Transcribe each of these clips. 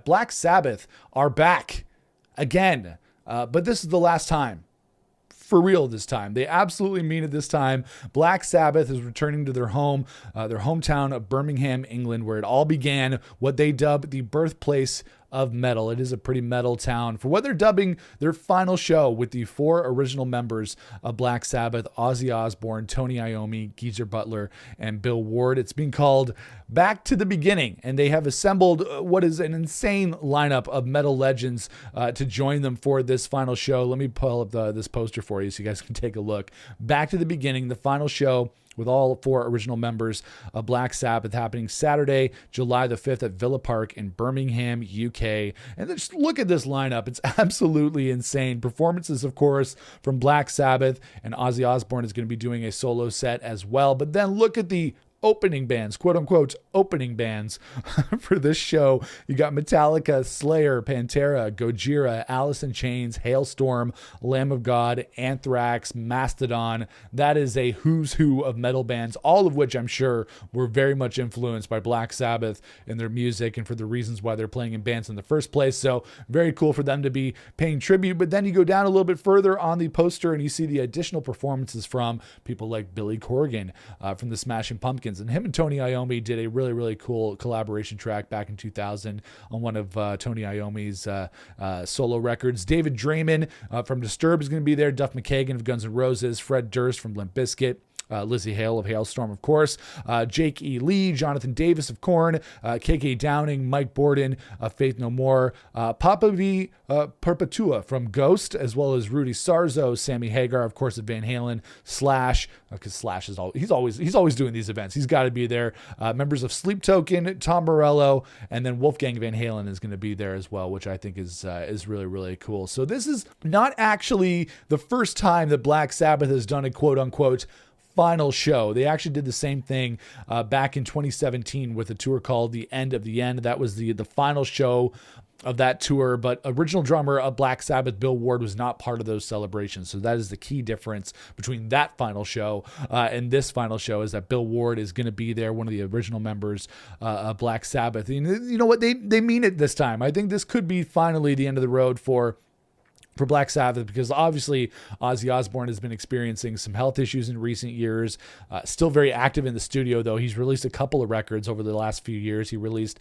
Black Sabbath are back again, but this is the last time. For real this time. They absolutely mean it this time. Black Sabbath is returning to their home, their hometown of Birmingham, England, where it all began, what they dub the birthplace of metal. It is a pretty metal town for what they're dubbing their final show with the 4 original members of Black Sabbath: Ozzy Osbourne, Tony Iommi, Geezer Butler, and Bill Ward. It's being called Back to the Beginning, and they have assembled what is an insane lineup of metal legends to join them for this final show. Let me pull up this poster for you so you guys can take a look. Back to the Beginning, the final show with all 4 original members of Black Sabbath, happening Saturday, July the 5th at Villa Park in Birmingham, UK. And just look at this lineup. It's absolutely insane. Performances, of course, from Black Sabbath, and Ozzy Osbourne is going to be doing a solo set as well. But then look at the opening bands, quote unquote opening bands for this show. You got Metallica, Slayer, Pantera, Gojira, Alice in Chains, Halestorm, Lamb of God, Anthrax, Mastodon. That is a who's who of metal bands, all of which I'm sure were very much influenced by Black Sabbath in their music and for the reasons why they're playing in bands in the first place. So very cool for them to be paying tribute. But then you go down a little bit further on the poster and you see the additional performances from people like Billy Corgan from the Smashing Pumpkins. And him and Tony Iommi did a really, really cool collaboration track back in 2000 on one of Tony Iommi's solo records. David Draymond from Disturbed is going to be there. Duff McKagan of Guns N' Roses. Fred Durst from Limp Bizkit. Lizzie Hale of Halestorm, of course, Jake E. Lee, Jonathan Davis of Korn, KK Downing, Mike Borden of Faith No More, Papa V. Perpetua from Ghost, as well as Rudy Sarzo, Sammy Hagar, of course, of Van Halen, Slash, because Slash is he's always doing these events. He's got to be there. Members of Sleep Token, Tom Morello, and then Wolfgang Van Halen is going to be there as well, which I think is really, really cool. So this is not actually the first time that Black Sabbath has done a quote unquote final show. They actually did the same thing back in 2017 with a tour called The End of the End. That was the final show of that tour, but original drummer of Black Sabbath, Bill Ward, was not part of those celebrations. So that is the key difference between that final show and this final show, is that Bill Ward is going to be there, one of the original members of Black Sabbath. And you know what? They mean it this time. I think this could be finally the end of the road for Black Sabbath, because obviously Ozzy Osbourne has been experiencing some health issues in recent years. Still very active in the studio, though. He's released a couple of records over the last few years. He released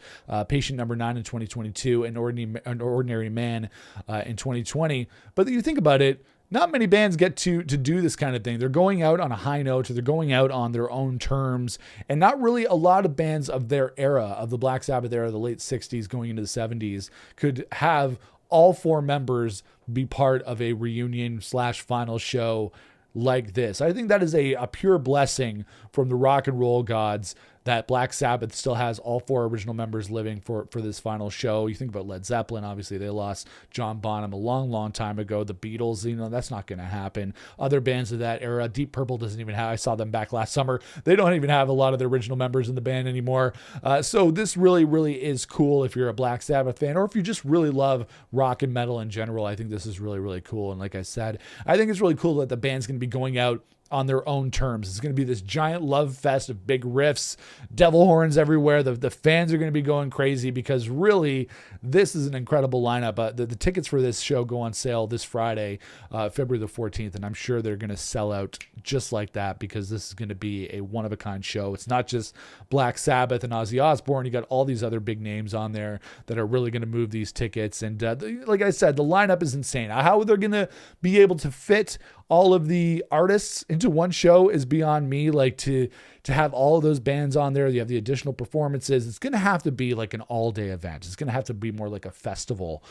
Patient Number 9 in 2022 and An Ordinary Man in 2020. But you think about it, not many bands get to do this kind of thing. They're going out on a high note, or they're going out on their own terms, and not really a lot of bands of their era, of the Black Sabbath era, the late 60s going into the 70s, could have all 4 members be part of a reunion / final show like this. I think that is a pure blessing from the rock and roll gods that Black Sabbath still has all 4 original members living for this final show. You think about Led Zeppelin, obviously they lost John Bonham a long, long time ago. The Beatles, that's not going to happen. Other bands of that era, Deep Purple doesn't even have, I saw them back last summer. They don't even have a lot of the original members in the band anymore. So this really, really is cool if you're a Black Sabbath fan, or if you just really love rock and metal in general. I think this is really, really cool. And like I said, I think it's really cool that the band's going to be going out on their own terms. It's going to be this giant love fest of big riffs, devil horns everywhere. The fans are going to be going crazy, because really this is an incredible lineup. The tickets for this show go on sale this Friday, February the 14th, and I'm sure they're going to sell out just like that, because this is going to be a one-of-a-kind show. It's not just Black Sabbath and Ozzy Osbourne. You got all these other big names on there that are really going to move these tickets. And like I said, the lineup is insane. How they're going to be able to fit all of the artists into one show is beyond me. Like to have all of those bands on there, you have the additional performances. It's going to have to be like an all-day event. It's going to have to be more like a festival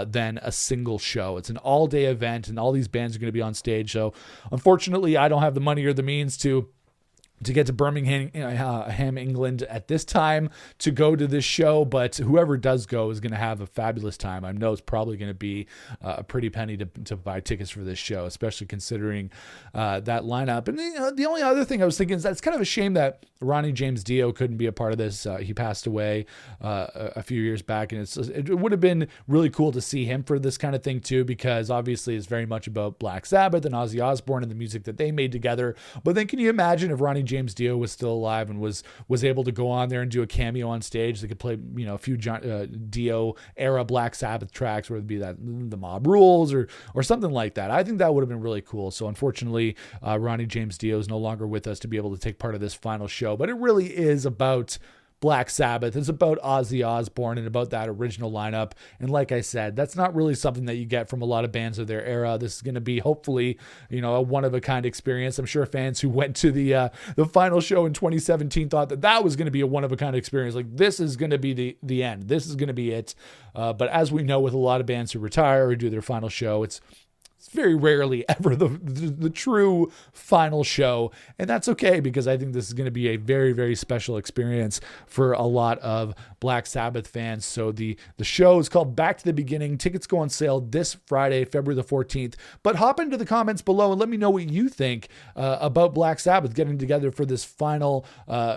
than a single show. It's an all-day event, and all these bands are going to be on stage. So unfortunately, I don't have the money or the means to get to Birmingham, England at this time to go to this show, but whoever does go is going to have a fabulous time. I know it's probably going to be a pretty penny to buy tickets for this show, especially considering that lineup. And the only other thing I was thinking is that it's kind of a shame that Ronnie James Dio couldn't be a part of this. He passed away a few years back, and it would have been really cool to see him for this kind of thing too, because obviously it's very much about Black Sabbath and Ozzy Osbourne and the music that they made together. But then can you imagine if Ronnie James Dio was still alive and was able to go on there and do a cameo on stage. They could play, a few Dio era Black Sabbath tracks, whether it be that The Mob Rules or something like that. I think that would have been really cool. So unfortunately, Ronnie James Dio is no longer with us to be able to take part of this final show, but it really is about Black Sabbath. It's about Ozzy Osbourne and about that original lineup. And like I said, that's not really something that you get from a lot of bands of their era. This is going to be hopefully, a one-of-a-kind experience. I'm sure fans who went to the final show in 2017 thought that was going to be a one-of-a-kind experience. Like, this is going to be the end. This is going to be it. But as we know, with a lot of bands who retire or do their final show, it's very rarely ever the true final show. And that's okay, because I think this is going to be a very, very special experience for a lot of Black Sabbath fans. So the show is called Back to the Beginning. Tickets go on sale this Friday, February the 14th. But hop into the comments below and let me know what you think about Black Sabbath getting together for this final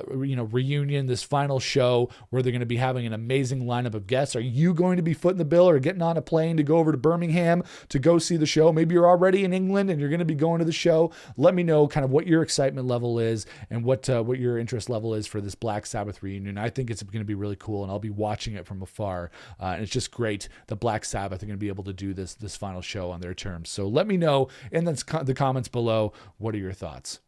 reunion, this final show where they're going to be having an amazing lineup of guests. Are you going to be footing the bill or getting on a plane to go over to Birmingham to go see the show? Maybe you're already in England and you're going to be going to the show. Let me know kind of what your excitement level is and what your interest level is for this Black Sabbath reunion. I think it's going to be really cool, and I'll be watching it from afar. And it's just great that Black Sabbath are going to be able to do this final show on their terms. So let me know in the comments below, what are your thoughts?